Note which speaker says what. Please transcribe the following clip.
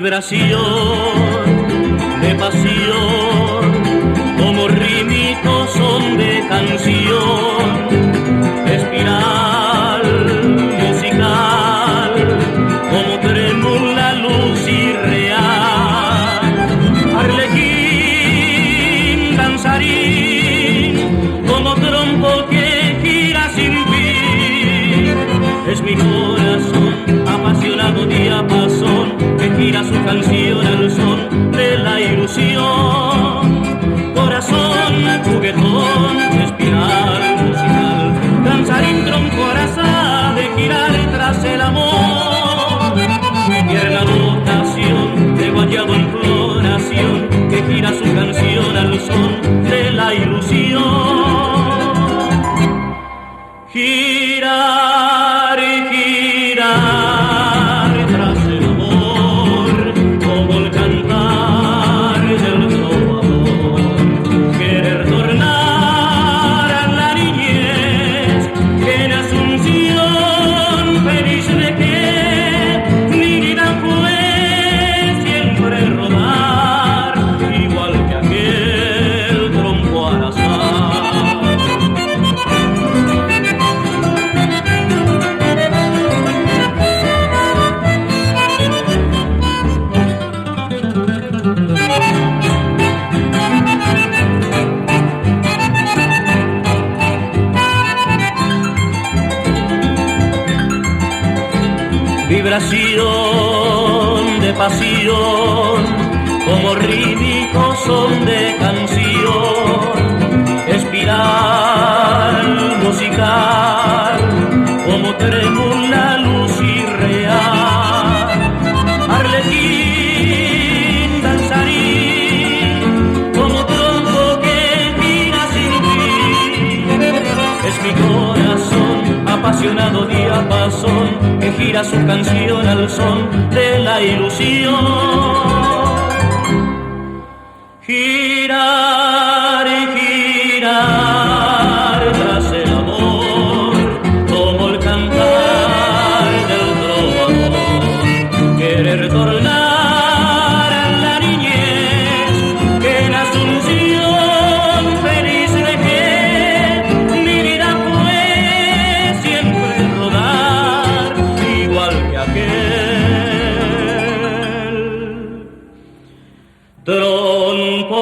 Speaker 1: vibración de pasión, como rítmico son de canción, espiral musical, como trémula luz irreal, arlequín, danzarín, como trompo que gira sin fin, es mi corazón apasionado diapasón que gira su canción al son de la ilusión. Corazón, juguetón, espiral musical, danzarín, tronco, arasa de girar tras el amor. Tierna dotación de guayabo en floración que gira su canción al son de la ilusión. Girar y girar tras el amor, como el cantar del trovador. Querer tornar a la niñez, que en Asunción feliz de que mi vida fue siempre rodar, igual que aquel trompo arasar. Vibración de pasión, como rítmico son de canción, espiral musical, como trémula luz irreal, arlequín, danzarín, como trompo que gira sin fin, es mi corazón apasionado diapasón que gira su canción al son de la ilusión. Girar y girar tras el amor, como el cantar del trovador. Querer tornar a la niñez, que en Asunción feliz dejé, mi vida fue siempre rodar, igual que aquel trompo